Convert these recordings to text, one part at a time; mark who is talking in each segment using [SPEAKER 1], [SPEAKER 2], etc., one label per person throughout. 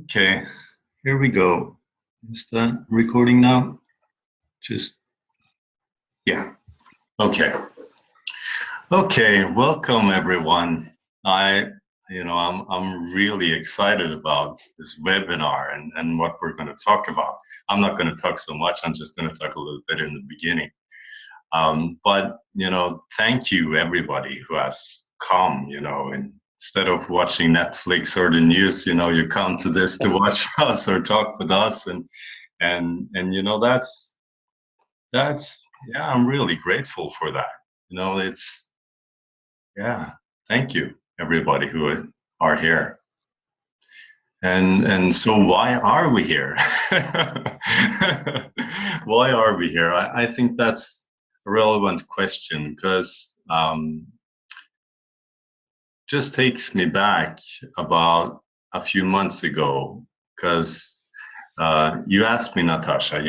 [SPEAKER 1] Okay, here we go. Is that recording now? Just, yeah. Okay. Okay, welcome everyone. I, I'm really excited about this webinar and what we're going to talk about. I'm not going to talk so much. I'm just going to talk a little bit in the beginning. But thank you everybody who has come, and instead of watching Netflix or the news, you come to this to watch us or talk with us. And that's yeah, I'm really grateful for that. It's yeah, thank you everybody who are here. And so why are we here? Why are we here? I think that's a relevant question because just takes me back about a few months ago because you asked me, Natasha,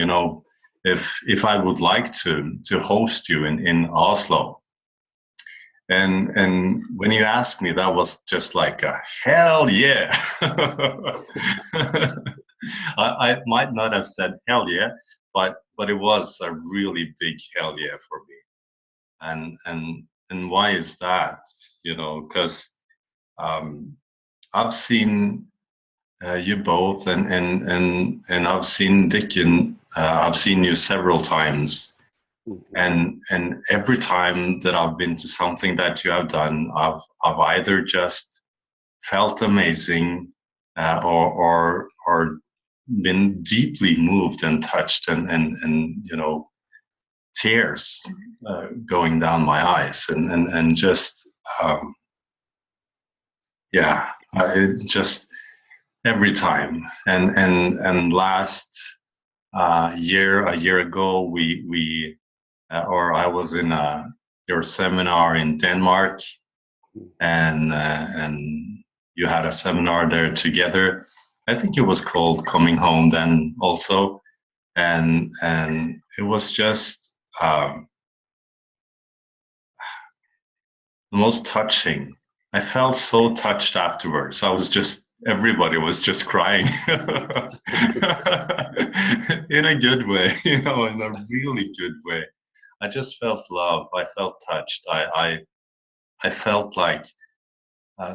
[SPEAKER 1] if I would like to host you in Oslo. And when you asked me, that was just like a hell yeah. I might not have said hell yeah, but it was a really big hell yeah for me. And why is that? Because I've seen you both, and I've seen Dickon. I've seen you several times, and every time that I've been to something that you have done, I've either just felt amazing, or been deeply moved and touched, and tears going down my eyes, and just yeah, it just every time. And last a year ago, we or I was in your seminar in Denmark, and you had a seminar there together. I think it was called Coming Home then also, and it was just the most touching. I felt so touched afterwards. Everybody was just crying in a good way, in a really good way. I just felt love. I felt touched. I felt like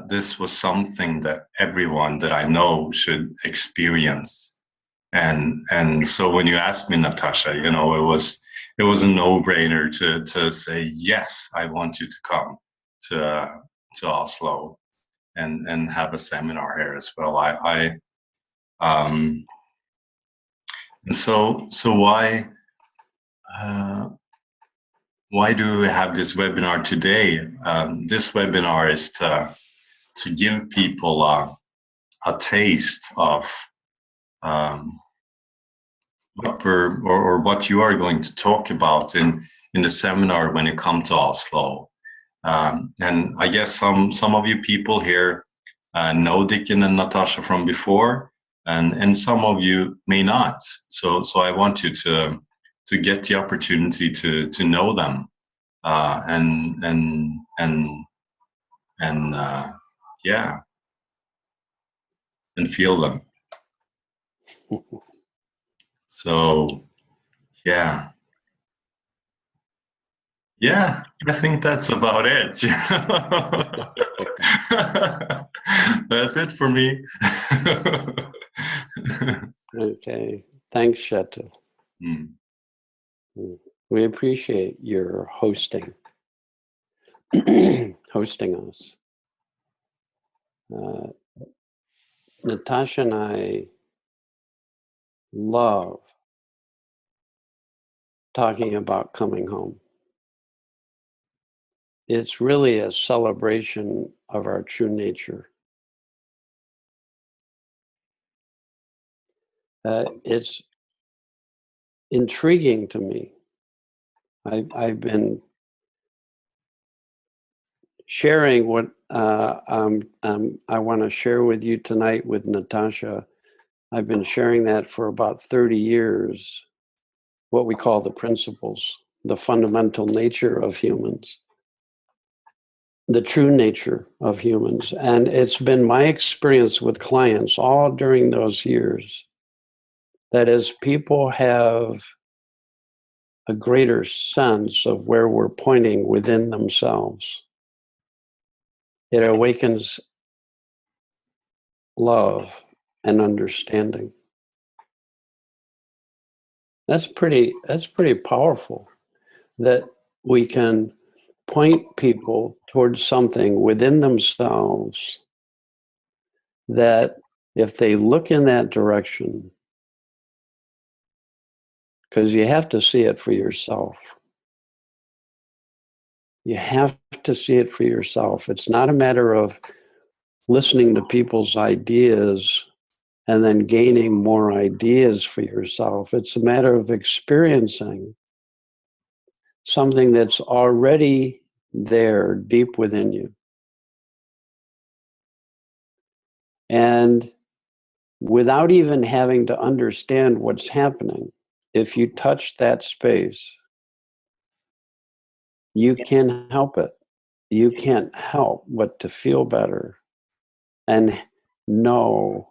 [SPEAKER 1] this was something that everyone that I know should experience. And so when you asked me, Natasha, it was a no-brainer to say yes. I want you to come to Oslo and have a seminar here as well. I and so uh, why do we have this webinar today? This webinar is to give people a taste of um, what you are going to talk about in the seminar when you come to Oslo. And I guess some of you people here know Dickon and Natasha from before, and some of you may not. So I want you to get the opportunity to know them, and yeah, and feel them. So yeah. Yeah, I think that's about it. That's it for me.
[SPEAKER 2] Okay, thanks, Kjetil.
[SPEAKER 1] Mm.
[SPEAKER 2] We appreciate your hosting us. Natasha and I love talking about coming home. It's really a celebration of our true nature. It's intriguing to me. I've been sharing what I want to share with you tonight with Natasha. I've been sharing that for about 30 years, what we call the principles, the fundamental nature of humans. the true nature of humans. And it's been my experience with clients all during those years that as people have a greater sense of where we're pointing within themselves, it awakens love and understanding. That's pretty powerful, that we can point people towards something within themselves that if they look in that direction, because you have to see it for yourself. You have to see it for yourself. It's not a matter of listening to people's ideas and then gaining more ideas for yourself. It's a matter of experiencing something that's already there deep within you. And without even having to understand what's happening, if you touch that space, you can't help it. You can't help but to feel better and know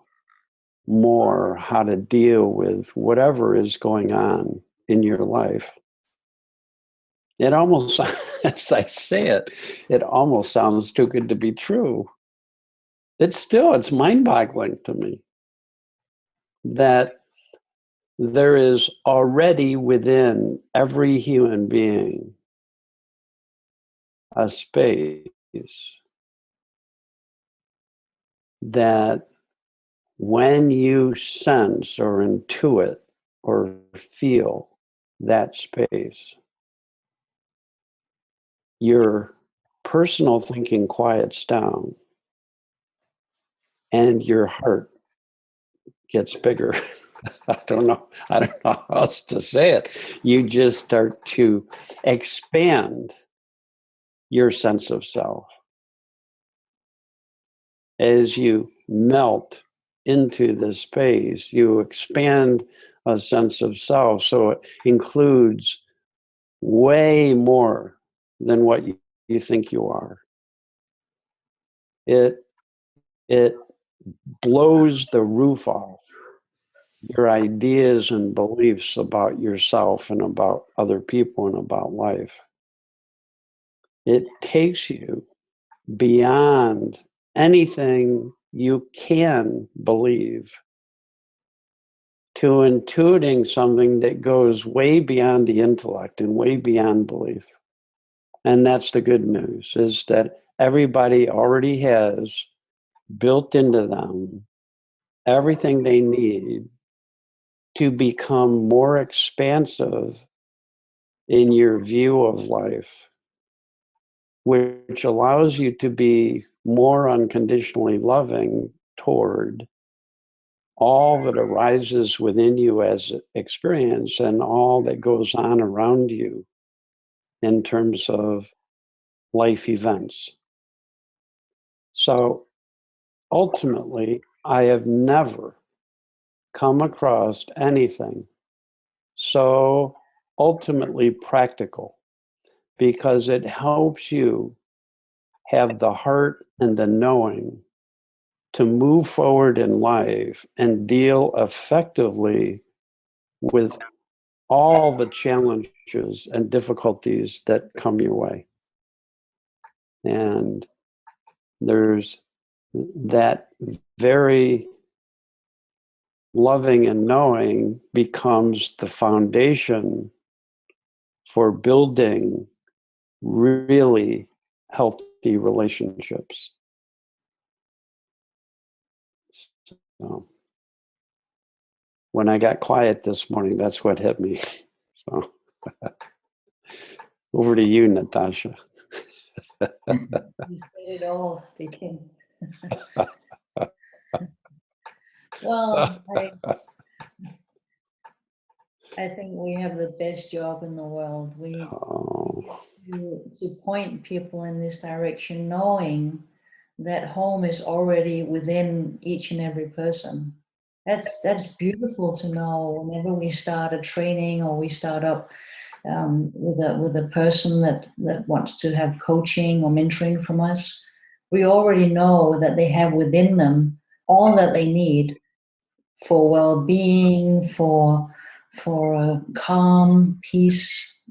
[SPEAKER 2] more how to deal with whatever is going on in your life. It almost, as I say it, it almost sounds too good to be true. It's mind-boggling to me that there is already within every human being a space that when you sense or intuit or feel that space, your personal thinking quiets down and your heart gets bigger. I don't know how else to say it. You just start to expand your sense of self as you melt into the space. You expand a sense of self, so it includes way more than what you think you are. It blows the roof off your ideas and beliefs about yourself and about other people and about life. It takes you beyond anything you can believe to intuiting something that goes way beyond the intellect and way beyond belief. And that's the good news, is that everybody already has built into them everything they need to become more expansive in your view of life, which allows you to be more unconditionally loving toward all that arises within you as experience and all that goes on around you in terms of life events. So ultimately, I have never come across anything so ultimately practical, because it helps you have the heart and the knowing to move forward in life and deal effectively with all the challenges and difficulties that come your way. And there's that very loving and knowing becomes the foundation for building really healthy relationships. So when I got quiet this morning, that's what hit me. So over to you, Natasha.
[SPEAKER 3] You said it all, Dicken. Well, I think we have the best job in the world. We to point people in this direction, knowing that home is already within each and every person. That's beautiful to know whenever we start a training or we start up with a person that wants to have coaching or mentoring from us, we already know that they have within them all that they need for well-being, for calm, peace,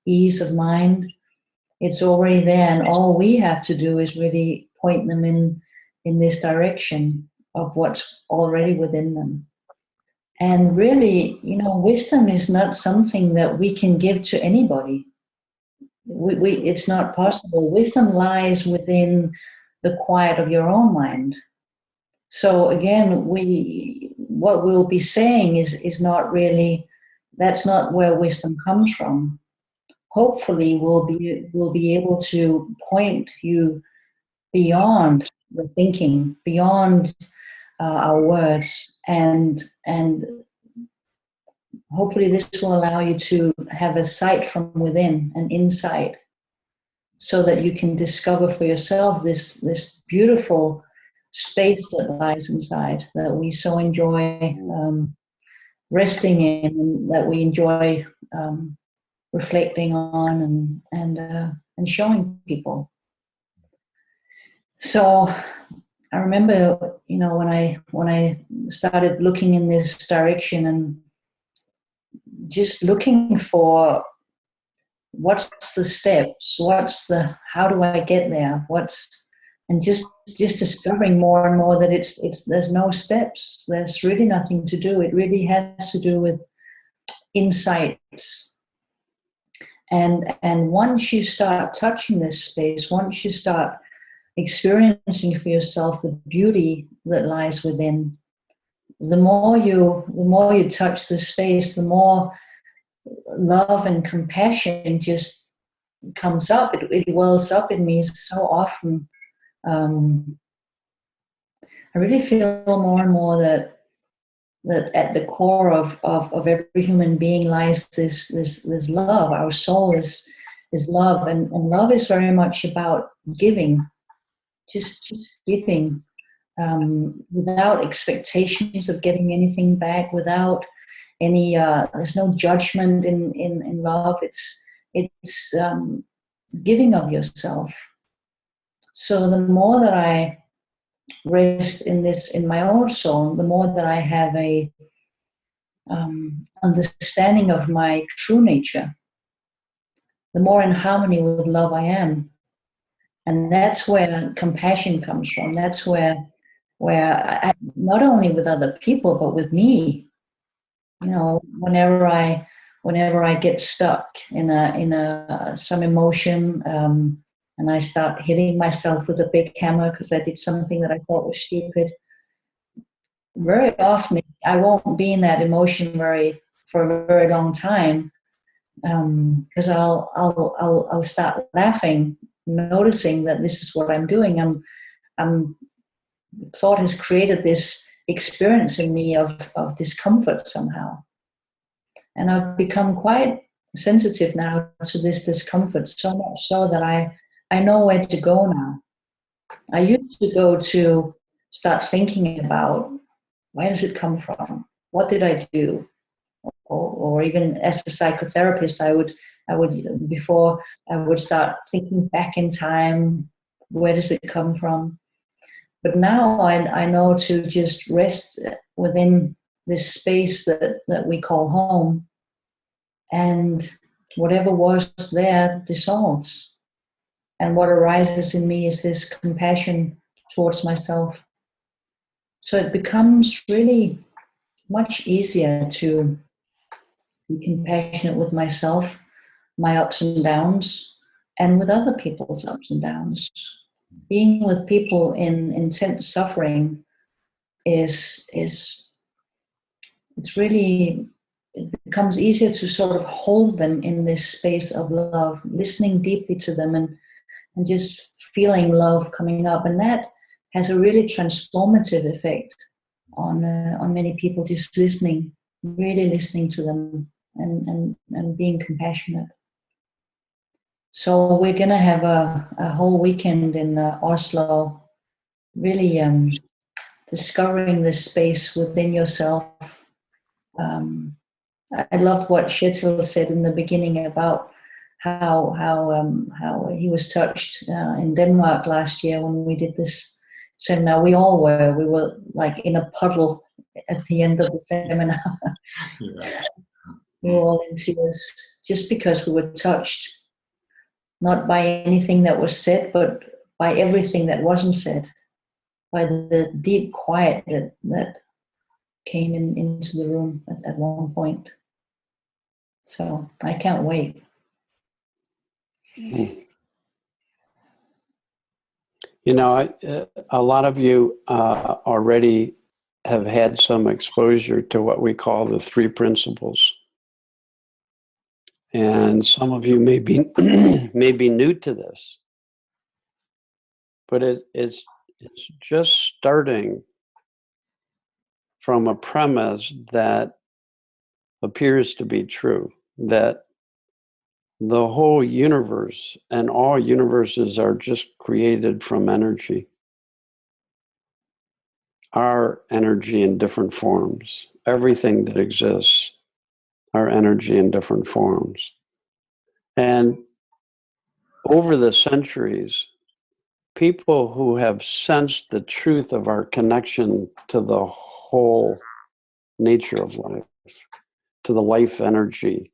[SPEAKER 3] ease of mind. It's already there, and all we have to do is really point them in this direction of what's already within them. And really, wisdom is not something that we can give to anybody. It's not possible. Wisdom lies within the quiet of your own mind. So again, what we'll be saying is not really, that's not where wisdom comes from. Hopefully we'll be able to point you beyond the thinking, beyond our words, and hopefully this will allow you to have a sight from within, an insight, so that you can discover for yourself this beautiful space that lies inside, that we so enjoy resting in, that we enjoy reflecting on and showing people. So I remember, when I started looking in this direction and just looking for what's the steps, how do I get there, and just discovering more and more that there's no steps, there's really nothing to do. It really has to do with insights. And once you start touching this space, once you start experiencing for yourself the beauty that lies within, the more you touch the space, the more love and compassion just comes up. It wells up in me so often. I really feel more and more that at the core of every human being lies this love. Our soul is love, and love is very much about giving, just giving, without expectations of getting anything back, without any there's no judgment in love. It's giving of yourself. So the more that I rest in my own soul, the more that I have a understanding of my true nature, the more in harmony with love I am. And that's where compassion comes from. That's where I, not only with other people, but with me. Whenever I get stuck in some emotion, and I start hitting myself with a big hammer because I did something that I thought was stupid, very often I won't be in that emotion for a very long time, because I'll start laughing, noticing that this is what I'm doing. Thought has created this experience in me of discomfort somehow, and I've become quite sensitive now to this discomfort, so much so that I know where to go now. I used to go to start thinking about, where does it come from? What did I do? Or even as a psychotherapist, I would before I would start thinking back in time, where does it come from? But now I know to just rest within this space that we call home, and whatever was there dissolves. And what arises in me is this compassion towards myself. So it becomes really much easier to be compassionate with myself, my ups and downs, and with other people's ups and downs. Being with people in intense suffering it becomes easier to sort of hold them in this space of love, listening deeply to them and just feeling love coming up. And that has a really transformative effect on many people, just really listening to them and being compassionate. So we're going to have a whole weekend in Oslo, really discovering this space within yourself, I loved what Kjetil said in the beginning about how he was touched in Denmark last year when we did this seminar. We all were. We were like in a puddle at the end of the seminar.
[SPEAKER 1] Yeah.
[SPEAKER 3] We were all in tears just because we were touched, not by anything that was said, but by everything that wasn't said, by the deep quiet that came into the room at one point. So I can't wait.
[SPEAKER 2] You know, a lot of you already have had some exposure to what we call the three principles. And some of you may be may be new to this, but it's just starting from a premise that appears to be true, that the whole universe and all universes are just created from energy. Our energy in different forms. Everything that exists are energy in different forms. And over the centuries, people who have sensed the truth of our connection to the whole nature of life, to the life energy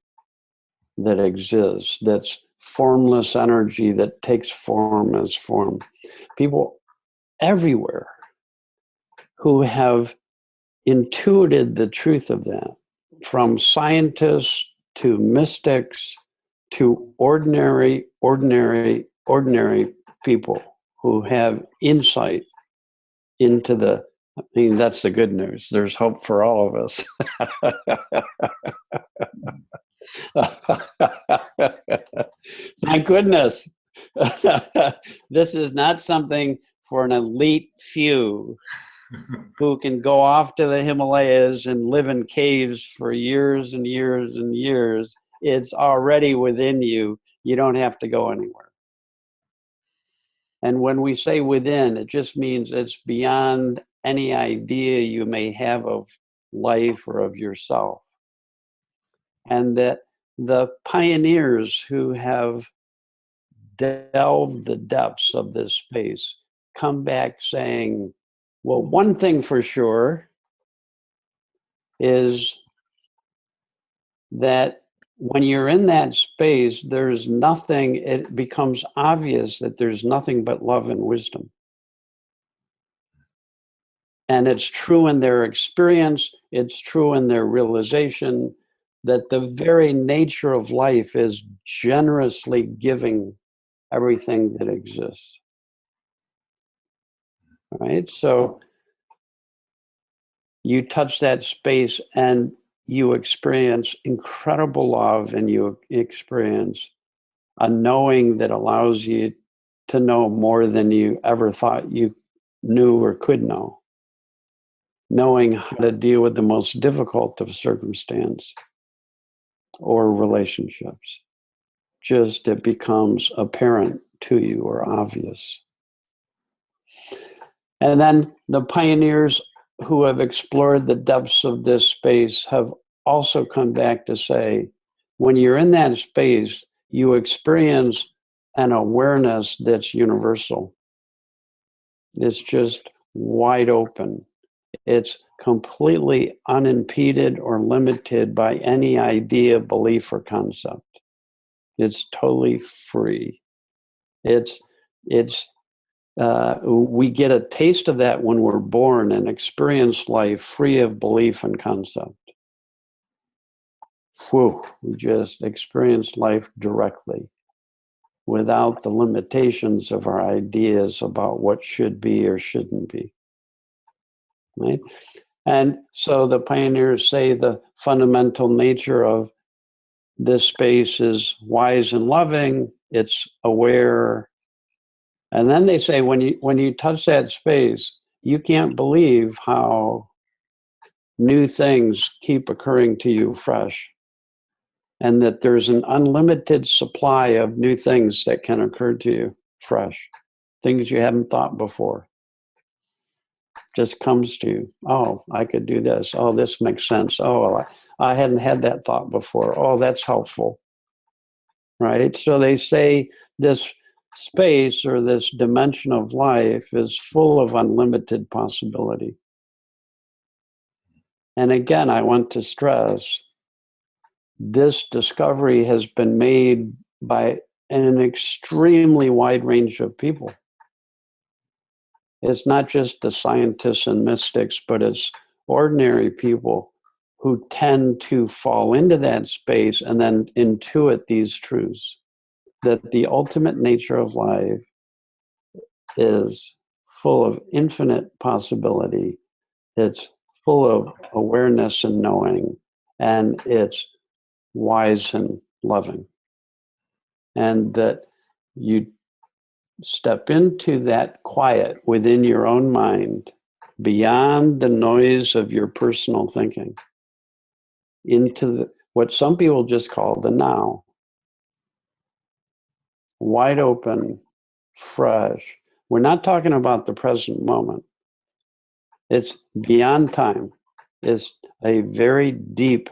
[SPEAKER 2] that exists, that's formless energy that takes form as form. People everywhere who have intuited the truth of that, from scientists to mystics to ordinary people who have insight into the, I mean, that's the good news. There's hope for all of us. Thank goodness. This is not something for an elite few who can go off to the Himalayas and live in caves for years and years and years. It's already within you. You don't have to go anywhere. And when we say within, it just means it's beyond any idea you may have of life or of yourself. And that the pioneers who have delved the depths of this space come back saying, well, one thing for sure is that when you're in that space, there's nothing, it becomes obvious that there's nothing but love and wisdom. And it's true in their experience, it's true in their realization that the very nature of life is generously giving everything that exists. Right? So you touch that space and you experience incredible love, and you experience a knowing that allows you to know more than you ever thought you knew or could know. Knowing how to deal with the most difficult of circumstance or relationships. Just it becomes apparent to you or obvious. And then the pioneers who have explored the depths of this space have also come back to say, when you're in that space, you experience an awareness that's universal. It's just wide open. It's completely unimpeded or limited by any idea, belief, or concept. It's totally free. We get a taste of that when we're born and experience life free of belief and concept. Whew, we just experience life directly without the limitations of our ideas about what should be or shouldn't be. Right? And so the pioneers say the fundamental nature of this space is wise and loving, it's aware. And then they say when you touch that space, you can't believe how new things keep occurring to you fresh. And that there's an unlimited supply of new things that can occur to you fresh. Things you haven't thought before. just comes to you. Oh, I could do this. Oh, this makes sense. Oh, well, I hadn't had that thought before. Oh, that's helpful. Right? So they say this space or this dimension of life is full of unlimited possibility. And again, I want to stress this discovery has been made by an extremely wide range of people. It's not just the scientists and mystics, but it's ordinary people who tend to fall into that space and then intuit these truths, that the ultimate nature of life is full of infinite possibility. It's full of awareness and knowing, and it's wise and loving. And that you step into that quiet within your own mind, beyond the noise of your personal thinking, into what some people just call the now. Wide open, fresh. We're not talking about the present moment. It's beyond time. It's a very deep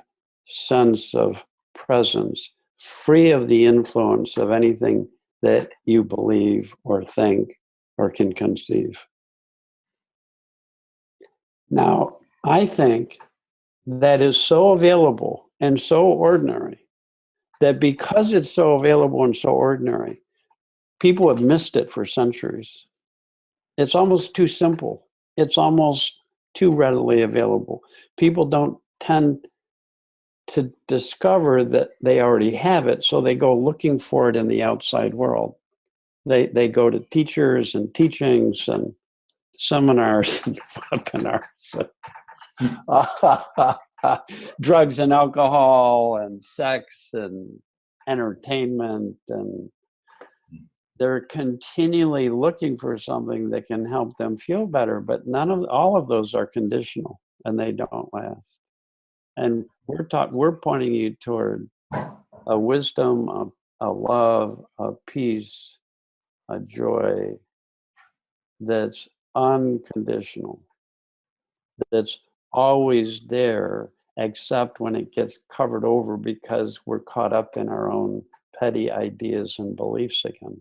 [SPEAKER 2] sense of presence, free of the influence of anything that you believe or think or can conceive. Now, I think that is so available and so ordinary that because it's so available and so ordinary, people have missed it for centuries. It's almost too simple. It's almost too readily available. People don't tend to discover that they already have it, so they go looking for it in the outside world. They go to teachers and teachings and seminars and webinars, drugs and alcohol and sex and entertainment, and they're continually looking for something that can help them feel better, but all of those are conditional and they don't last. And we're pointing you toward a wisdom, a love, a peace, a joy that's unconditional, that's always there, except when it gets covered over because we're caught up in our own petty ideas and beliefs again.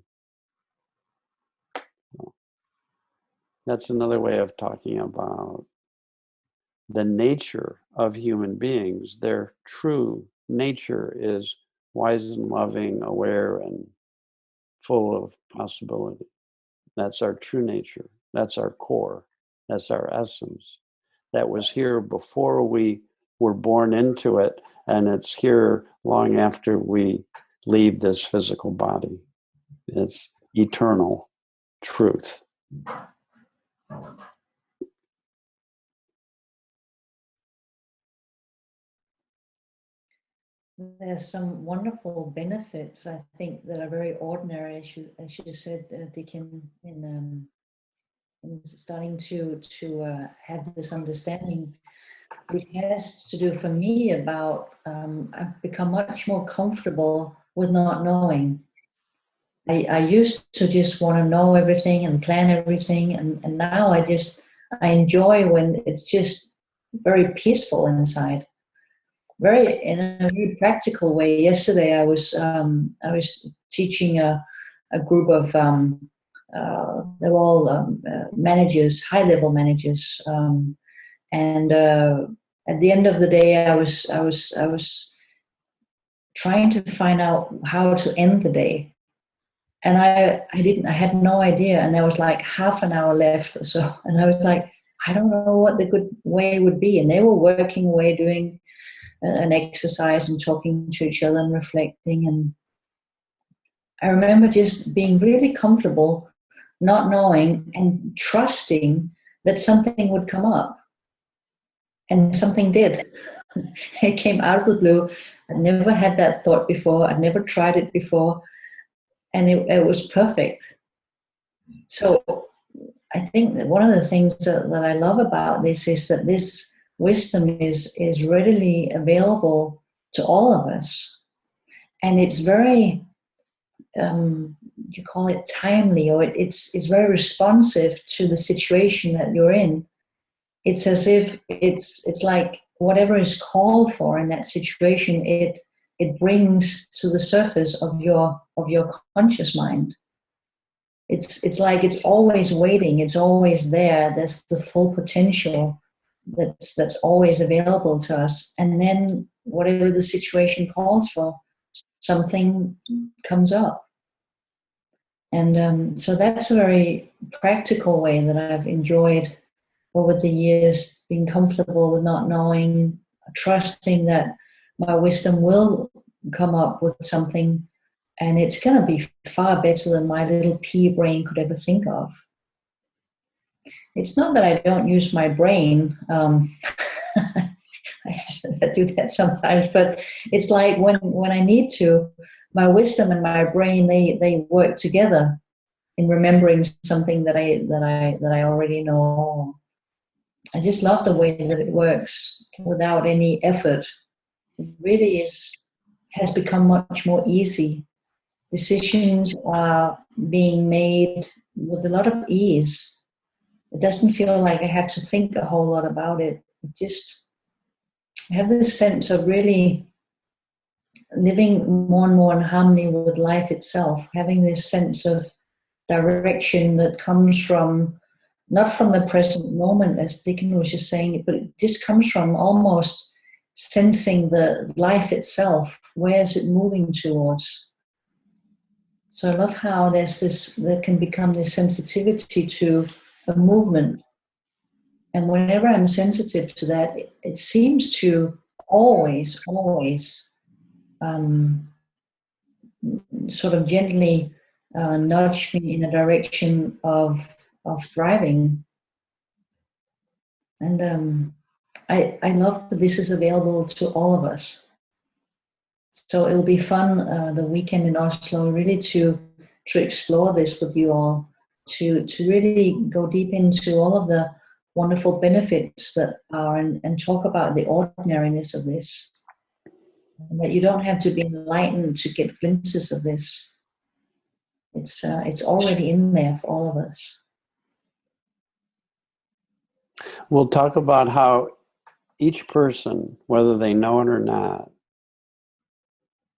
[SPEAKER 2] That's another way of talking about the nature of human beings. Their true nature is wise and loving, aware, and full of possibility. That's our true nature. That's our core. That's our essence. That was here before we were born into it, and it's here long after we leave this physical body. It's eternal truth.
[SPEAKER 3] There's some wonderful benefits, I think, that are very ordinary, as you said, Deacon, in starting to have this understanding, which has to do for me about I've become much more comfortable with not knowing. I used to just want to know everything and plan everything, and now I enjoy when it's just very peaceful inside. In a very practical way. Yesterday, I was teaching a group of they're all managers, high-level managers, and at the end of the day, I was trying to find out how to end the day, and I had no idea, and there was like half an hour left or so, and I was like, I don't know what the good way would be, and they were working away doing an exercise and talking to each other and reflecting. And I remember just being really comfortable, not knowing and trusting that something would come up. And something did. It came out of the blue. I'd never had that thought before. I'd never tried it before. And it was perfect. So I think that one of the things that I love about this is that this wisdom is readily available to all of us, and it's very you call it timely, or it's very responsive to the situation that you're in. it's as if it's like whatever is called for in that situation, it brings to the surface of your conscious mind. It's like it's always waiting, it's always there. There's the full potential that's always available to us. And then whatever the situation calls for, something comes up. And so that's a very practical way that I've enjoyed over the years, being comfortable with not knowing, trusting that my wisdom will come up with something, and it's going to be far better than my little pea brain could ever think of. It's not that I don't use my brain. I do that sometimes, but it's like when I need to, my wisdom and my brain, they work together in remembering something that I already know. I just love the way that it works without any effort. It really has become much more easy. Decisions are being made with a lot of ease. It doesn't feel like I have to think a whole lot about it. I have this sense of really living more and more in harmony with life itself, having this sense of direction that comes from, not from the present moment, as Dickon was just saying, but it just comes from almost sensing the life itself. Where is it moving towards? So I love how there can become this sensitivity to a movement. And whenever I'm sensitive to that, it seems to always sort of gently nudge me in a direction of thriving. And I love that this is available to all of us. So it'll be fun the weekend in Oslo, really to explore this with you all, to really go deep into all of the wonderful benefits that are, and talk about the ordinariness of this. And that you don't have to be enlightened to get glimpses of this. It's already in there for all of us.
[SPEAKER 2] We'll talk about how each person, whether they know it or not,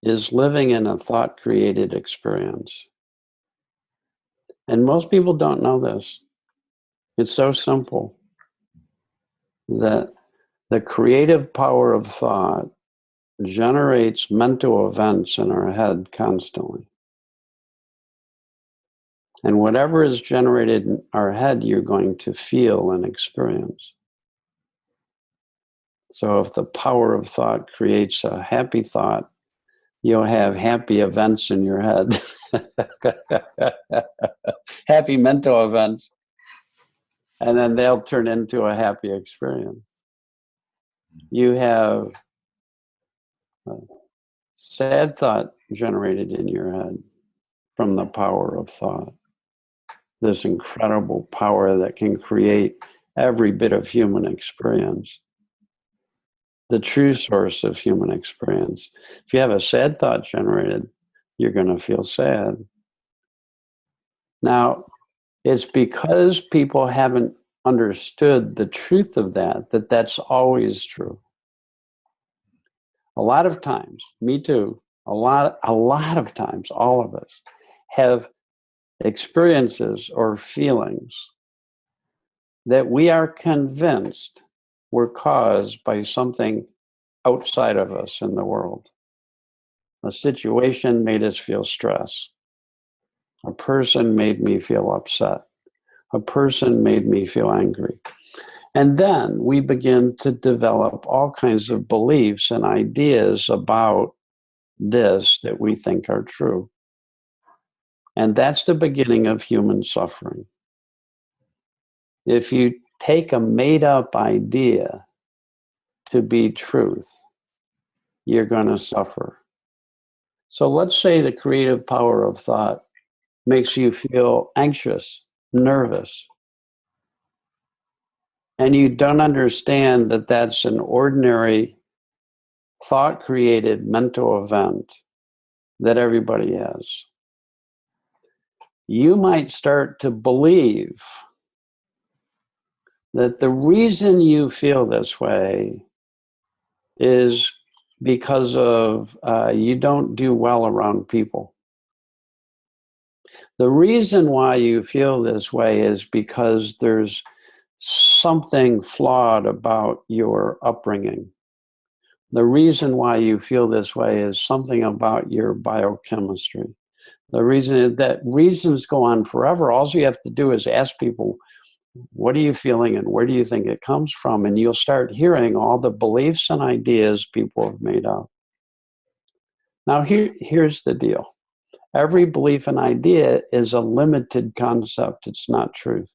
[SPEAKER 2] is living in a thought-created experience. And most people don't know this. It's so simple that the creative power of thought generates mental events in our head constantly. And whatever is generated in our head, you're going to feel and experience. So if the power of thought creates a happy thought, you'll have happy events in your head. Happy mental events. And then they'll turn into a happy experience. You have a sad thought generated in your head from the power of thought. This incredible power that can create every bit of human experience. The true source of human experience. If you have a sad thought generated, you're going to feel sad. Now, it's because people haven't understood the truth of that that's always true. A lot of times, me too, a lot of times, all of us have experiences or feelings that we are convinced were caused by something outside of us in the world. A situation made us feel stress. A person made me feel upset. A person made me feel angry. And then we begin to develop all kinds of beliefs and ideas about this that we think are true. And that's the beginning of human suffering. If you take a made-up idea to be truth, you're going to suffer. So let's say the creative power of thought makes you feel anxious, nervous, and you don't understand that that's an ordinary thought-created mental event that everybody has. You might start to believe that the reason you feel this way is because of you don't do well around people. The reason why you feel this way is because there's something flawed about your upbringing. The reason why you feel this way is something about your biochemistry. The reason that reasons go on forever. All you have to do is ask people, what are you feeling and where do you think it comes from? And you'll start hearing all the beliefs and ideas people have made up. Now, here's the deal. Every belief and idea is a limited concept. It's not truth.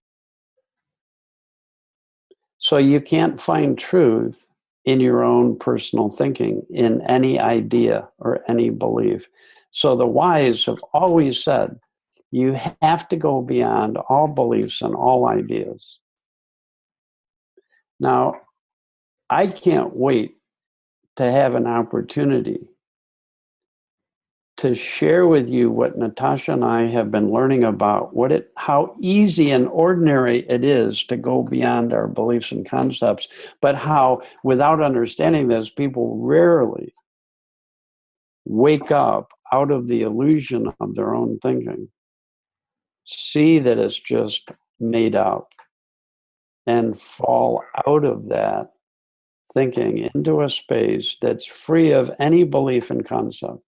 [SPEAKER 2] So you can't find truth in your own personal thinking, in any idea or any belief. So the wise have always said, you have to go beyond all beliefs and all ideas. Now, I can't wait to have an opportunity to share with you what Natasha and I have been learning about, how easy and ordinary it is to go beyond our beliefs and concepts, but how, without understanding this, people rarely wake up out of the illusion of their own thinking, see that it's just made up, and fall out of that thinking into a space that's free of any belief and concept.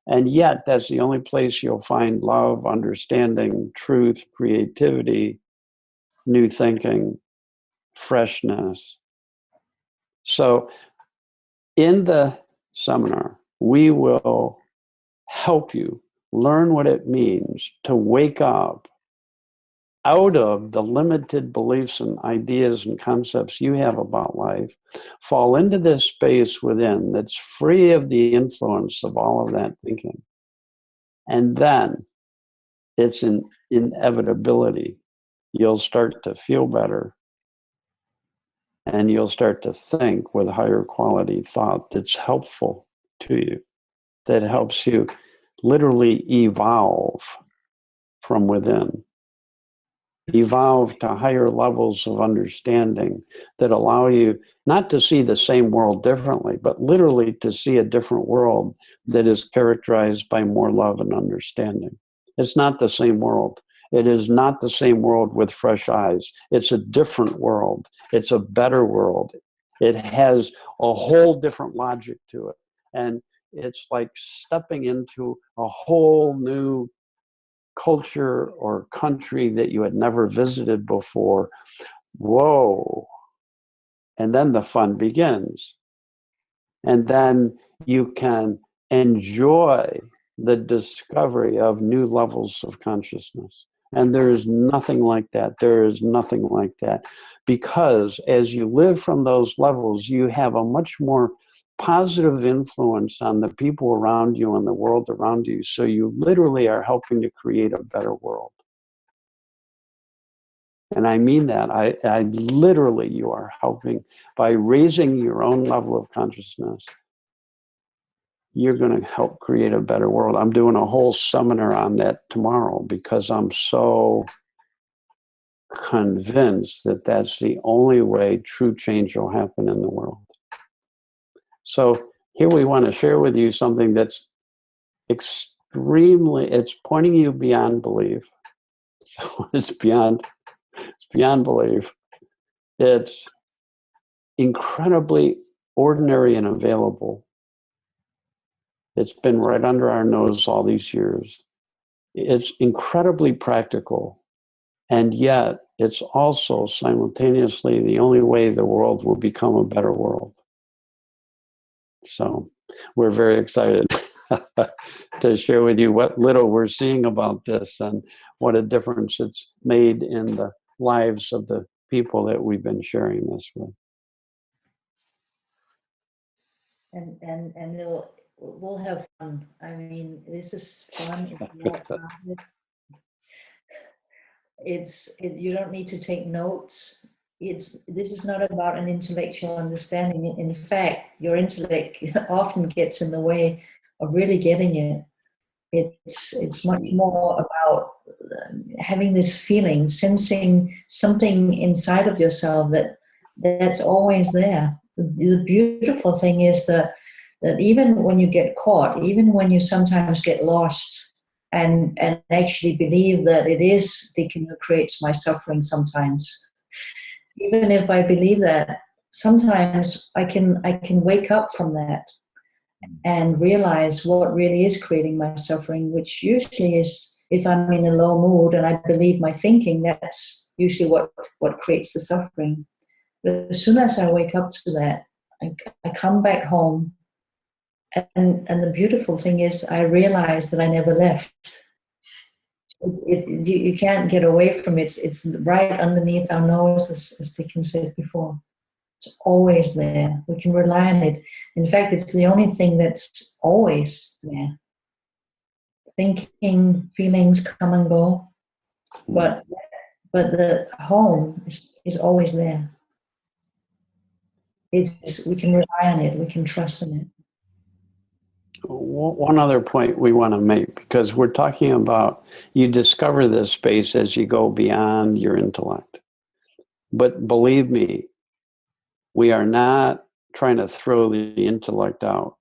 [SPEAKER 2] And yet, that's the only place you'll find love, understanding, truth, creativity, new thinking, freshness. So, in the seminar, we will help you learn what it means to wake up out of the limited beliefs and ideas and concepts you have about life, fall into this space within that's free of the influence of all of that thinking. And then it's an inevitability. You'll start to feel better and you'll start to think with higher quality thought that's helpful to you, that helps you literally evolve from within. Evolve to higher levels of understanding that allow you not to see the same world differently, but literally to see a different world that is characterized by more love and understanding. It's not the same world. It is not the same world with fresh eyes. It's a different world. It's a better world. It has a whole different logic to it. And it's like stepping into a whole new culture or country that you had never visited before. Whoa. And then the fun begins. And then you can enjoy the discovery of new levels of consciousness. And there is nothing like that. There is nothing like that. Because as you live from those levels, you have a much more positive influence on the people around you and the world around you. So you literally are helping to create a better world. And I mean that. I literally, you are helping by raising your own level of consciousness. You're going to help create a better world. I'm doing a whole seminar on that tomorrow because I'm so convinced that that's the only way true change will happen in the world. So here we want to share with you something that's it's pointing you beyond belief. So it's beyond belief. It's incredibly ordinary and available. It's been right under our nose all these years. It's incredibly practical. And yet it's also simultaneously the only way the world will become a better world. So we're very excited to share with you what little we're seeing about this and what a difference it's made in the lives of the people that we've been sharing this with.
[SPEAKER 3] And we'll have fun. I mean, this is fun. You don't need to take notes. This is not about an intellectual understanding. In fact, your intellect often gets in the way of really getting it. It's much more about having this feeling, sensing something inside of yourself that's always there. The beautiful thing is that even when you get caught, even when you sometimes get lost and actually believe that it is Deacon who creates my suffering sometimes, even if I believe that, sometimes I can wake up from that and realize what really is creating my suffering, which usually is if I'm in a low mood and I believe my thinking, that's usually what creates the suffering. But as soon as I wake up to that, I come back home, and the beautiful thing is I realize that I never left. You can't get away from it. It's right underneath our nose, as Dickens said before. It's always there. We can rely on it. In fact, it's the only thing that's always there. Thinking, feelings come and go, but the home is always there. We can rely on it. We can trust in it.
[SPEAKER 2] One other point we want to make, because we're talking about you discover this space as you go beyond your intellect. But believe me, we are not trying to throw the intellect out.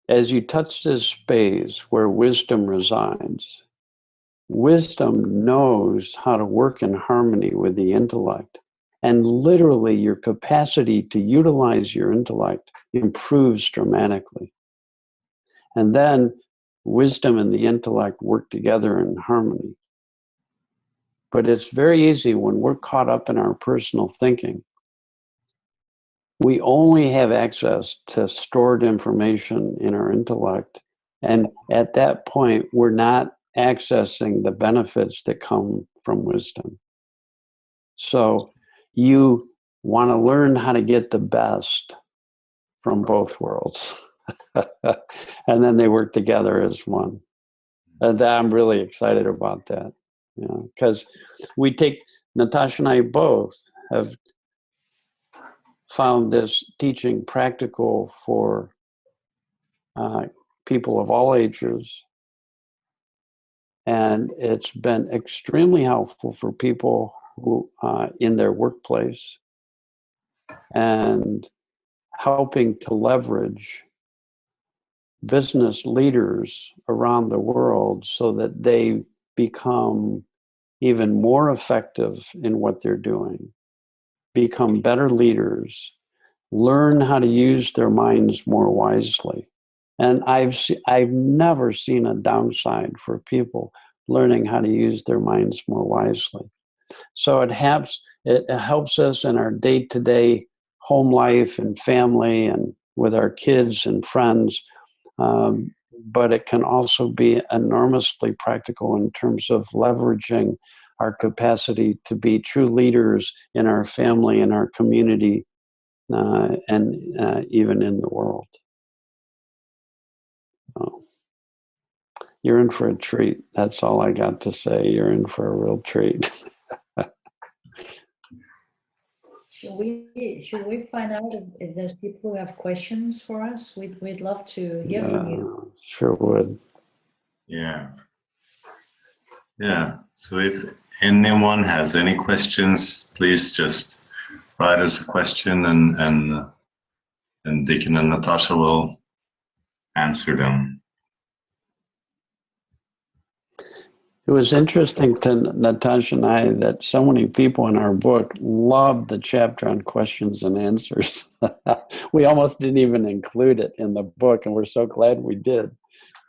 [SPEAKER 2] As you touch this space where wisdom resides, wisdom knows how to work in harmony with the intellect. And literally, your capacity to utilize your intellect improves dramatically. And then wisdom and the intellect work together in harmony. But it's very easy when we're caught up in our personal thinking. We only have access to stored information in our intellect. And at that point, we're not accessing the benefits that come from wisdom. So you want to learn how to get the best from both worlds. And then they work together as one. And I'm really excited about that. Because Natasha and I both have found this teaching practical for people of all ages. And it's been extremely helpful for people who in their workplace, and helping to leverage business leaders around the world so that they become even more effective in what they're doing, become better leaders, learn how to use their minds more wisely. And I've never seen a downside for people learning how to use their minds more wisely. So it helps us in our day-to-day home life and family and with our kids and friends. But it can also be enormously practical in terms of leveraging our capacity to be true leaders in our family, in our community, and even in the world. You're in for a treat. That's all I got to say. You're in for a real treat.
[SPEAKER 3] Should we find out if there's people who have questions for us? We'd love to hear from you.
[SPEAKER 2] Sure would.
[SPEAKER 1] Yeah. So if anyone has any questions, please just write us a question, and Deacon and Natasha will answer them.
[SPEAKER 2] It was interesting to Natasha and I that so many people in our book loved the chapter on questions and answers. We almost didn't even include it in the book, and we're so glad we did.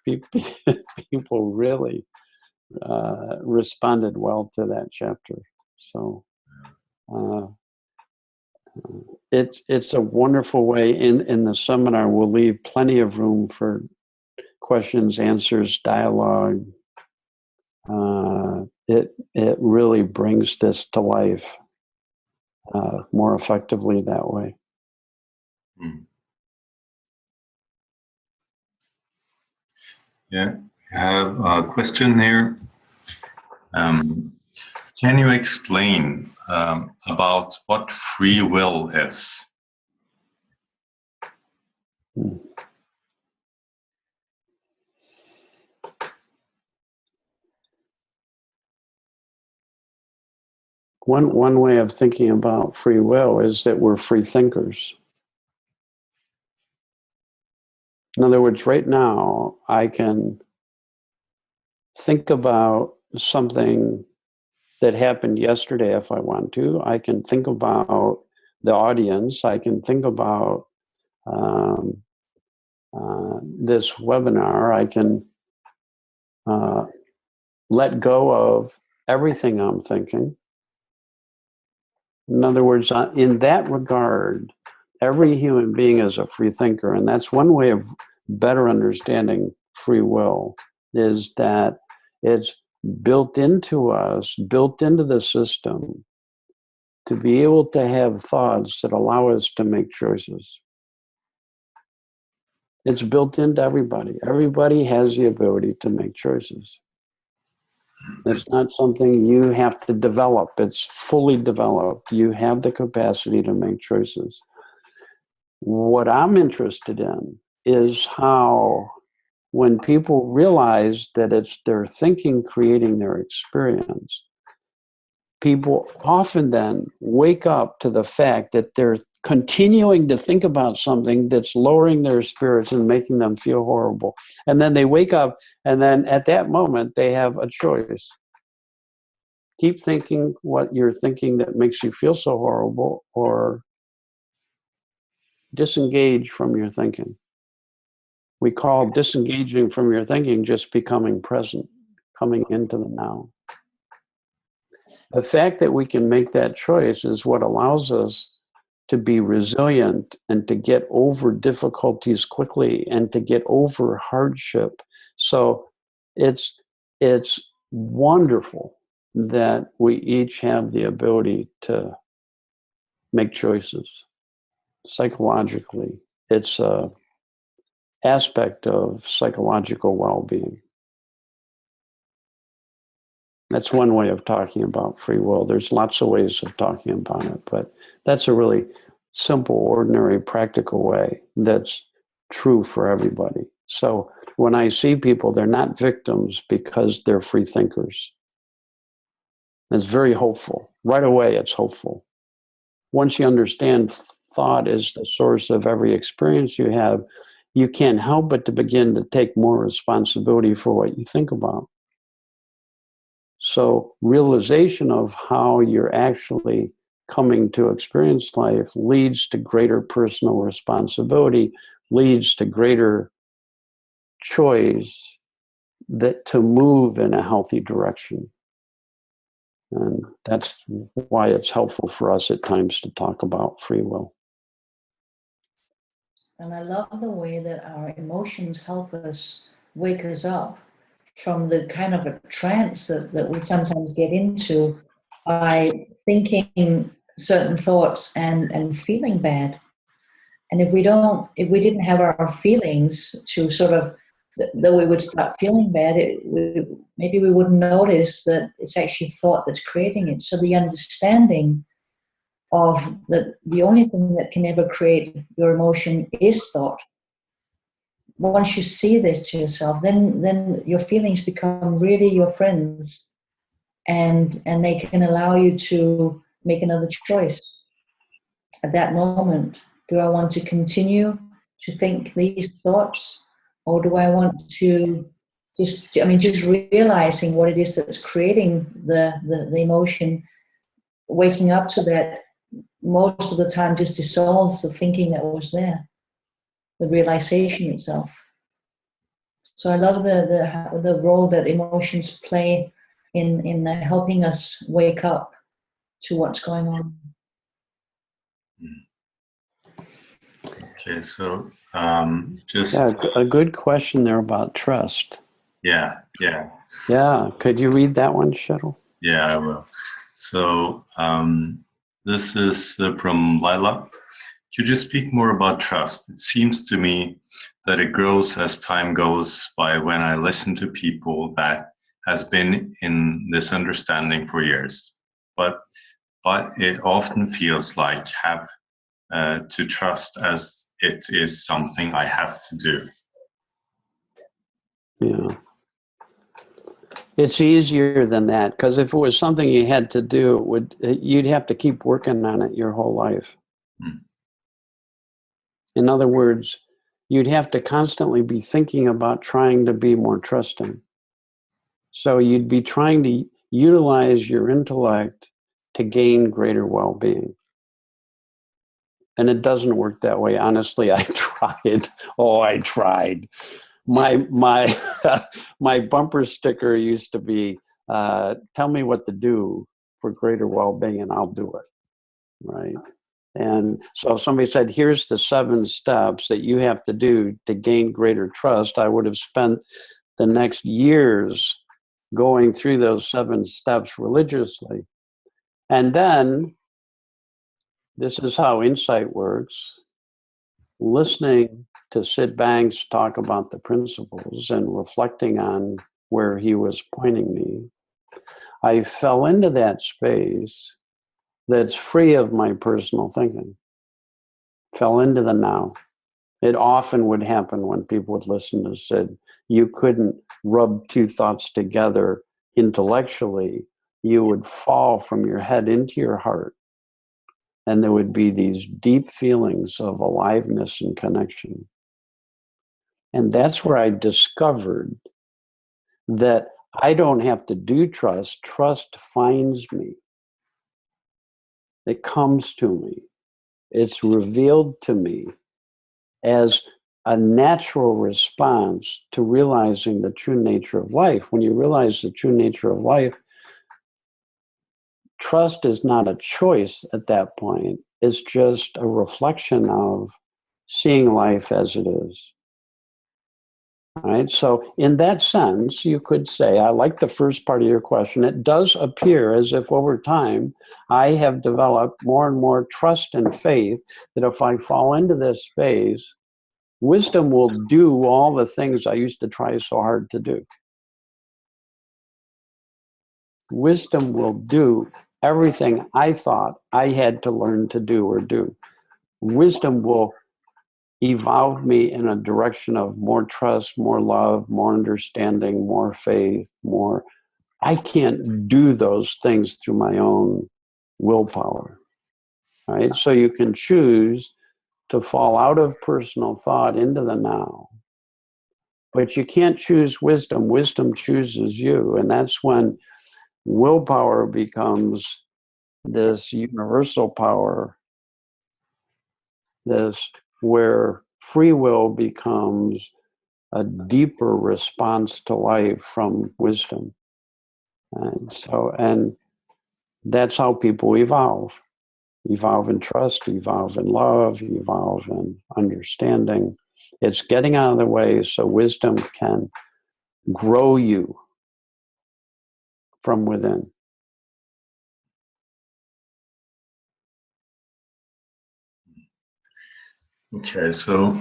[SPEAKER 2] People really responded well to that chapter. So it's a wonderful way. In the seminar, we'll leave plenty of room for questions, answers, dialogue. It really brings this to life more effectively that way.
[SPEAKER 1] Yeah, I have a question here. Can you explain about what free will is?
[SPEAKER 2] One way of thinking about free will is that we're free thinkers. In other words, right now, I can think about something that happened yesterday if I want to. I can think about the audience. I can think about this webinar. I can let go of everything I'm thinking. In other words, in that regard, every human being is a free thinker. And that's one way of better understanding free will, is that it's built into us, built into the system, to be able to have thoughts that allow us to make choices. It's built into everybody. Everybody has the ability to make choices. It's not something you have to develop. It's fully developed. You have the capacity to make choices. What I'm interested in is how, when people realize that it's their thinking creating their experience, people often then wake up to the fact that they're continuing to think about something that's lowering their spirits and making them feel horrible. And then they wake up, and then at that moment, they have a choice. Keep thinking what you're thinking that makes you feel so horrible, or disengage from your thinking. We call disengaging from your thinking just becoming present, coming into the now. The fact that we can make that choice is what allows us to be resilient and to get over difficulties quickly and to get over hardship. So it's wonderful that we each have the ability to make choices. Psychologically, it's an aspect of psychological well-being. That's one way of talking about free will. There's lots of ways of talking about it, but that's a really simple, ordinary, practical way that's true for everybody. So when I see people, they're not victims because they're free thinkers. It's very hopeful. Right away, it's hopeful. Once you understand thought is the source of every experience you have, you can't help but to begin to take more responsibility for what you think about. So realization of how you're actually coming to experience life leads to greater personal responsibility, leads to greater choice that to move in a healthy direction. And that's why it's helpful for us at times to talk about free will.
[SPEAKER 3] And I love the way that our emotions help us, wake us up from the kind of a trance that we sometimes get into by thinking certain thoughts and feeling bad. And if we didn't have our feelings to sort of, though we would start feeling bad, maybe we wouldn't notice that it's actually thought that's creating it. So the understanding of the only thing that can ever create your emotion is thought. Once you see this to yourself, then your feelings become really your friends, and they can allow you to make another choice at that moment. Do I want to continue to think these thoughts, or do I want to just realizing what it is that's creating the emotion, waking up to that most of the time just dissolves the thinking that was there, the realization itself. So I love the role that emotions play in helping us wake up to what's going on.
[SPEAKER 1] Okay, so
[SPEAKER 2] a good question there about trust.
[SPEAKER 1] Yeah.
[SPEAKER 2] Yeah, could you read that one, Kjetil?
[SPEAKER 1] Yeah, I will. So this is from Lila. Could you speak more about trust? It seems to me that it grows as time goes by when I listen to people that has been in this understanding for years. But it often feels like have to trust as it is something I have to do.
[SPEAKER 2] Yeah. It's easier than that, because if it was something you had to do, you'd have to keep working on it your whole life.
[SPEAKER 1] Mm.
[SPEAKER 2] In other words, you'd have to constantly be thinking about trying to be more trusting. So you'd be trying to utilize your intellect to gain greater well-being. And it doesn't work that way. Honestly, I tried. Oh, I tried. My my bumper sticker used to be, tell me what to do for greater well-being and I'll do it, right? And so if somebody said, here's the 7 steps that you have to do to gain greater trust, I would have spent the next years going through those 7 steps religiously. And then, this is how insight works, listening to Sid Banks talk about the principles and reflecting on where he was pointing me, I fell into that space that's free of my personal thinking. Fell into the now. It often would happen when people would listen to Sid. You couldn't rub 2 thoughts together intellectually. You would fall from your head into your heart. And there would be these deep feelings of aliveness and connection. And that's where I discovered that I don't have to do trust. Trust finds me. It comes to me. It's revealed to me as a natural response to realizing the true nature of life. When you realize the true nature of life, trust is not a choice at that point. It's just a reflection of seeing life as it is. All right. So in that sense, you could say, I like the first part of your question. It does appear as if over time, I have developed more and more trust and faith that if I fall into this space, wisdom will do all the things I used to try so hard to do. Wisdom will do everything I thought I had to learn to do or do. Wisdom will evolve me in a direction of more trust, more love, more understanding, more faith, more. I can't do those things through my own willpower. Right? So you can choose to fall out of personal thought into the now. But you can't choose wisdom. Wisdom chooses you. And that's when willpower becomes this universal power, this where free will becomes a deeper response to life from wisdom. And that's how people evolve in trust, evolve in love, evolve in understanding. It's getting out of the way so wisdom can grow you from within.
[SPEAKER 1] Okay, so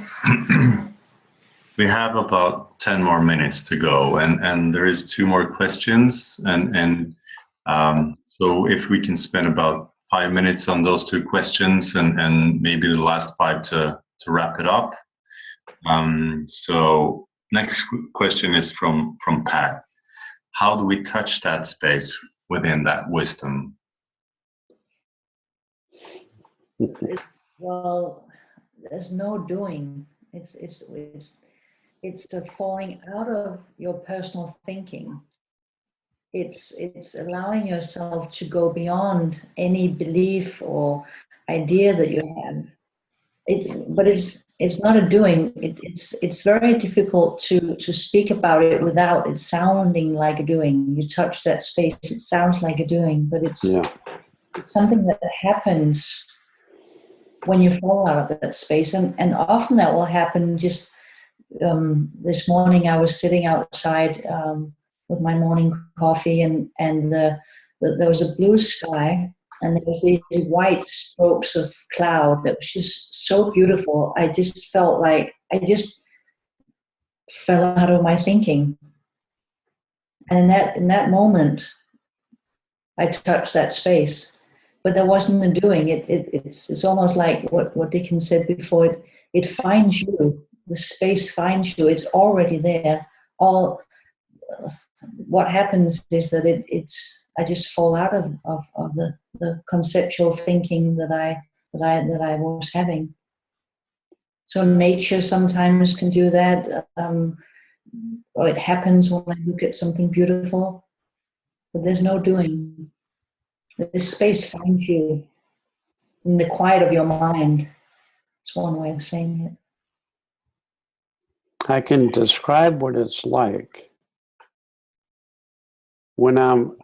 [SPEAKER 1] we have about 10 more minutes to go, and there is 2 more questions, and so if we can spend about 5 minutes on those 2 questions, and maybe the last 5 to wrap it up. So next question is from Pat. How do we touch that space within that wisdom?
[SPEAKER 3] Well, there's no doing. It's a falling out of your personal thinking. It's allowing yourself to go beyond any belief or idea that you have. But it's not a doing. It's very difficult to speak about it without it sounding like a doing. You touch that space, it sounds like a doing, but it's something that happens when you fall out of that space, and often that will happen. Just this morning, I was sitting outside with my morning coffee, and there was a blue sky, and there was these white strokes of cloud that was just so beautiful. I just felt like I just fell out of my thinking, and in that moment, I touched that space. But there wasn't a doing. It's almost like what Dickens said before. It finds you. The space finds you. It's already there. All what happens is that I just fall out of the conceptual thinking that I was having. So nature sometimes can do that. Or it happens when I look at something beautiful, but there's no doing. This space finds you in the quiet of your mind. It's one way of saying it.
[SPEAKER 2] I can describe what it's like when I'm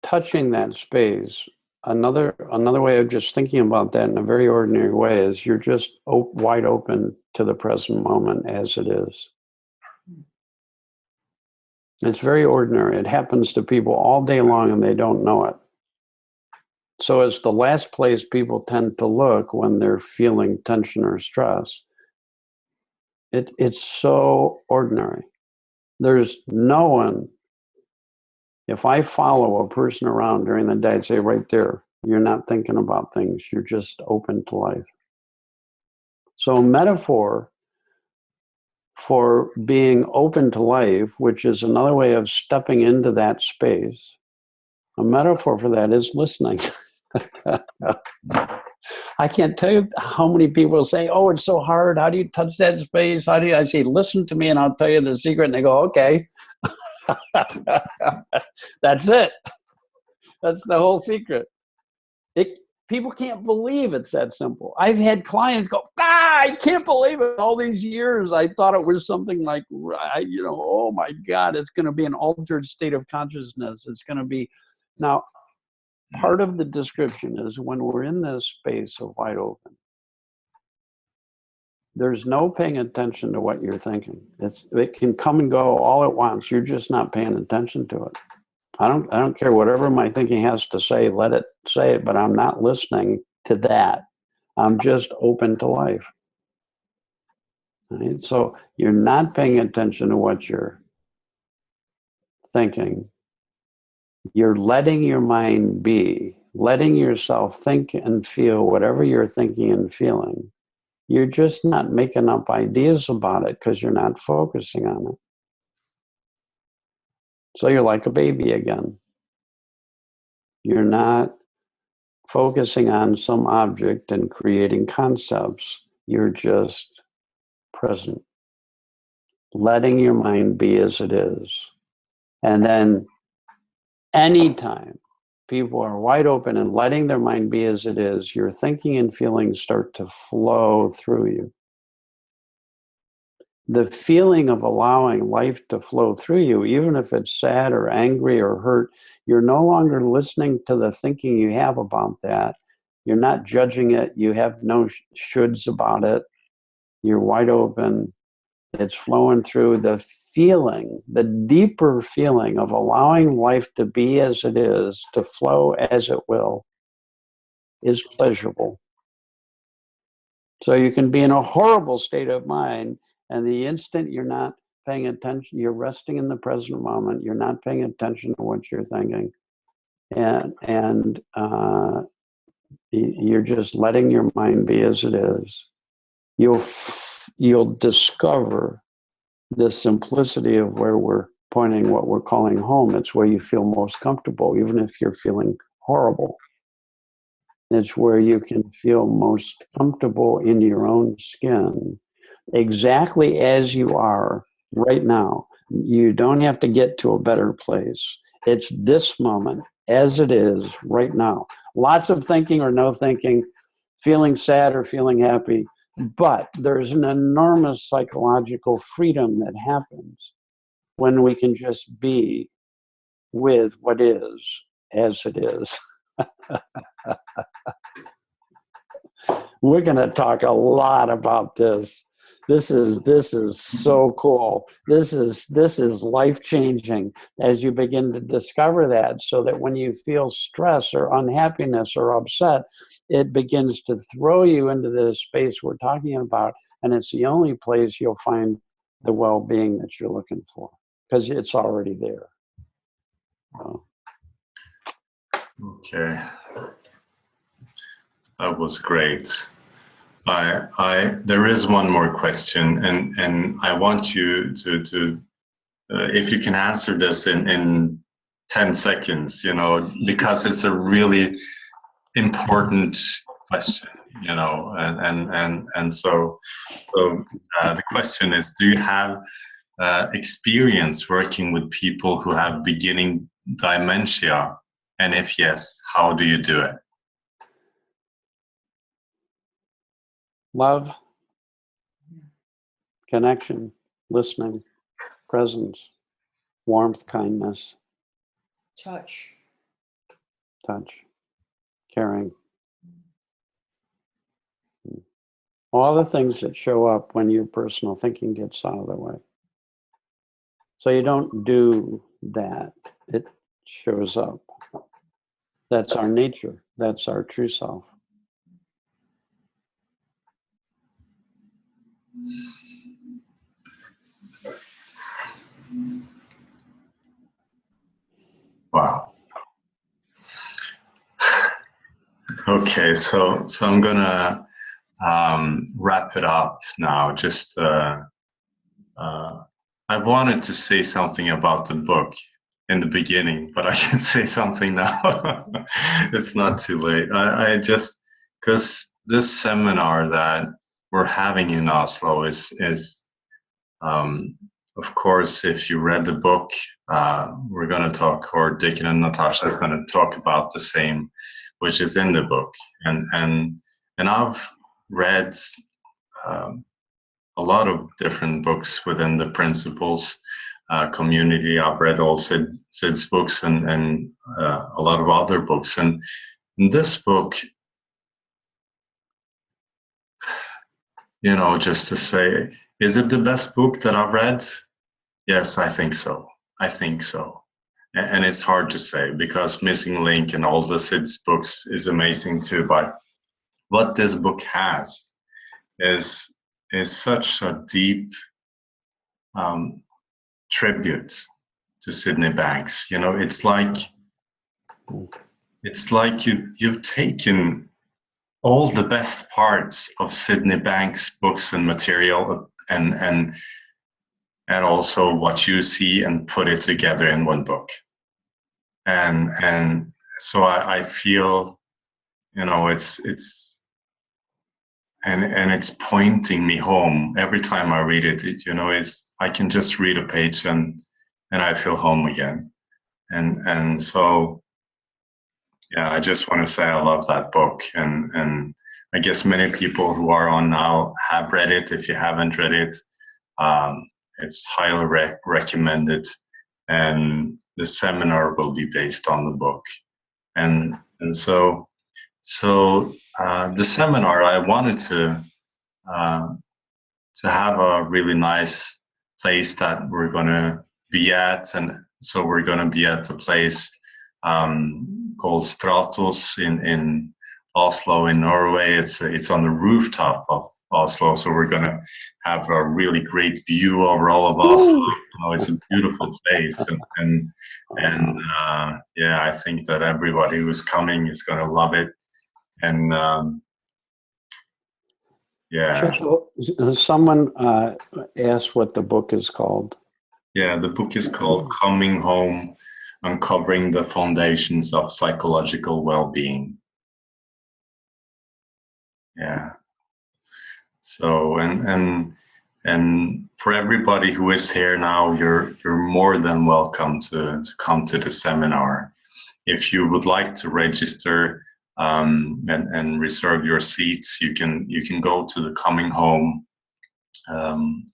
[SPEAKER 2] touching that space. Another way of just thinking about that in a very ordinary way is you're just wide open to the present moment as it is. It's very ordinary. It happens to people all day long and they don't know it. So it's the last place people tend to look when they're feeling tension or stress. It's so ordinary. There's no one. If I follow a person around during the day, I'd say right there, you're not thinking about things. You're just open to life. So a metaphor for being open to life, which is another way of stepping into that space, a metaphor for that is listening. I can't tell you how many people say, oh, it's so hard. How do you touch that space? How do you? I say, listen to me and I'll tell you the secret. And they go, okay. That's it. That's the whole secret. People can't believe it's that simple. I've had clients go, I can't believe it. All these years, I thought it was something like, oh my God, it's going to be an altered state of consciousness. It's going to be. Now, part of the description is when we're in this space of wide open, there's no paying attention to what you're thinking. It can come and go all at once. You're just not paying attention to it. I don't care whatever my thinking has to say, let it say it, but I'm not listening to that. I'm just open to life. Right? So you're not paying attention to what you're thinking. You're letting your mind be, letting yourself think and feel whatever you're thinking and feeling. You're just not making up ideas about it because you're not focusing on it. So you're like a baby again. You're not focusing on some object and creating concepts. You're just present, letting your mind be as it is. And then anytime people are wide open and letting their mind be as it is, your thinking and feelings start to flow through you. The feeling of allowing life to flow through you, even if it's sad or angry or hurt, you're no longer listening to the thinking you have about that. You're not judging it. You have no shoulds about it. You're wide open. It's flowing through. The feeling, the deeper feeling of allowing life to be as it is, to flow as it will, is pleasurable. So you can be in a horrible state of mind, and the instant you're not paying attention, you're resting in the present moment, you're not paying attention to what you're thinking, and you're just letting your mind be as it is, you'll discover the simplicity of where we're pointing what we're calling home. It's where you feel most comfortable, even if you're feeling horrible. It's where you can feel most comfortable in your own skin, exactly as you are right now. You don't have to get to a better place. It's this moment as it is right now. Lots of thinking or no thinking, feeling sad or feeling happy, but there's an enormous psychological freedom that happens when we can just be with what is as it is. We're going to talk a lot about this. This is so cool. This is life-changing as you begin to discover that, so that when you feel stress or unhappiness or upset, it begins to throw you into this space we're talking about, and it's the only place you'll find the well-being that you're looking for, because it's already there.
[SPEAKER 1] Okay. That was great. there is one more question, and I want you to if you can answer this in 10 seconds, because it's a really important question, and so the question is, do you have experience working with people who have beginning dementia, and if yes, how do you do it?
[SPEAKER 2] Love, connection, listening, presence, warmth, kindness,
[SPEAKER 3] Touch.
[SPEAKER 2] Caring. All the things that show up when your personal thinking gets out of the way. So you don't do that. It shows up. That's our nature. That's our true self.
[SPEAKER 1] Wow. Okay, so I'm gonna wrap it up now. Just I wanted to say something about the book in the beginning, but I can say something now. It's not too late. I just, because this seminar that we're having in Oslo is of course, if you read the book, we're going to talk, or Dick and Natasha is going to talk about the same, which is in the book. And I've read a lot of different books within the principles community. I've read all Sid's books and a lot of other books. And in this book, just to say, is it the best book that I've read? Yes, I think so. And it's hard to say, because Missing Link and all the Sid's books is amazing too. But what this book has is such a deep tribute to Sydney Banks. It's like you've taken all the best parts of Sydney Banks' books and material and also what you see and put it together in one book. And so I feel, it's pointing me home every time I read it. I can just read a page and I feel home again. And so, yeah, I just want to say I love that book. And I guess many people who are on now have read it. If you haven't read it, it's highly recommended. And the seminar will be based on the book. And so the seminar, I wanted to have a really nice place that we're going to be at. And so we're going to be at a place called Stratos in Oslo in Norway. It's on the rooftop of Oslo, so we're going to have a really great view over all of Oslo. It's a beautiful place, and yeah, I think that everybody who's coming is going to love it. And yeah.
[SPEAKER 2] Someone asked what the book is called.
[SPEAKER 1] Yeah, the book is called Coming Home: Uncovering the Foundations of Psychological Well-Being. Yeah. So and for everybody who is here now, you're more than welcome to come to the seminar. If you would like to register and reserve your seats, you can go to the Coming Home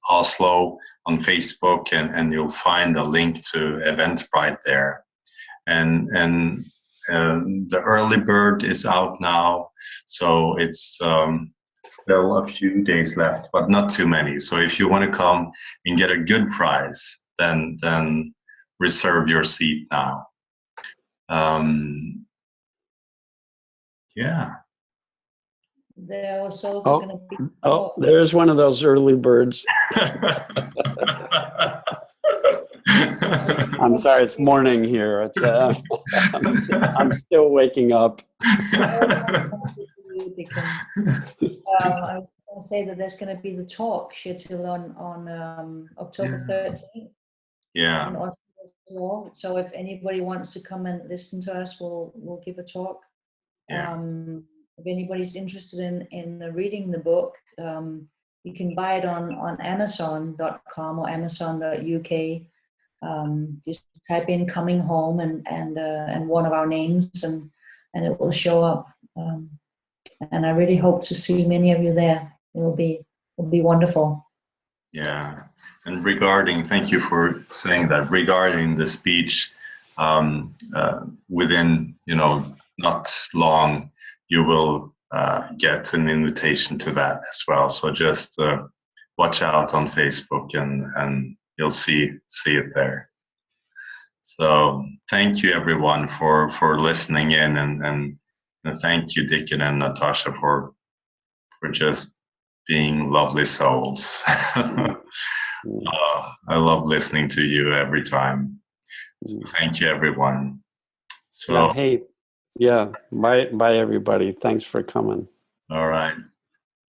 [SPEAKER 1] Oslo on Facebook, and you'll find a link to Eventbrite there. And the early bird is out now, so it's still a few days left, but not too many. So if you want to come and get a good price, then reserve your seat now. Yeah.
[SPEAKER 3] There was also going to be.
[SPEAKER 2] There's one of those early birds. I'm sorry, it's morning here. It's I'm still waking up.
[SPEAKER 3] Dickon. I was going to say that there's going to be the talk, Kjetil, on October 13th
[SPEAKER 1] Yeah.
[SPEAKER 3] in Oslo as well. So if anybody wants to come and listen to us, we'll give a talk.
[SPEAKER 1] Yeah.
[SPEAKER 3] If anybody's interested in reading the book, you can buy it on Amazon.com or Amazon.uk. Just type in "coming home" and one of our names, and it will show up. And I really hope to see many of you there. It'll be wonderful.
[SPEAKER 1] Yeah. And thank you for saying that. Regarding the speech, within, not long, you will get an invitation to that as well. So just watch out on Facebook, and you'll see it there. So thank you everyone for listening in, and thank you Dickon and Natasha for just being lovely souls. I love listening to you every time. So thank you everyone. So
[SPEAKER 2] yeah, hey, yeah, bye everybody. Thanks for coming.
[SPEAKER 1] All right.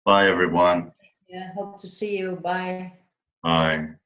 [SPEAKER 1] Bye everyone.
[SPEAKER 3] Yeah, hope to see you. Bye.
[SPEAKER 1] Bye.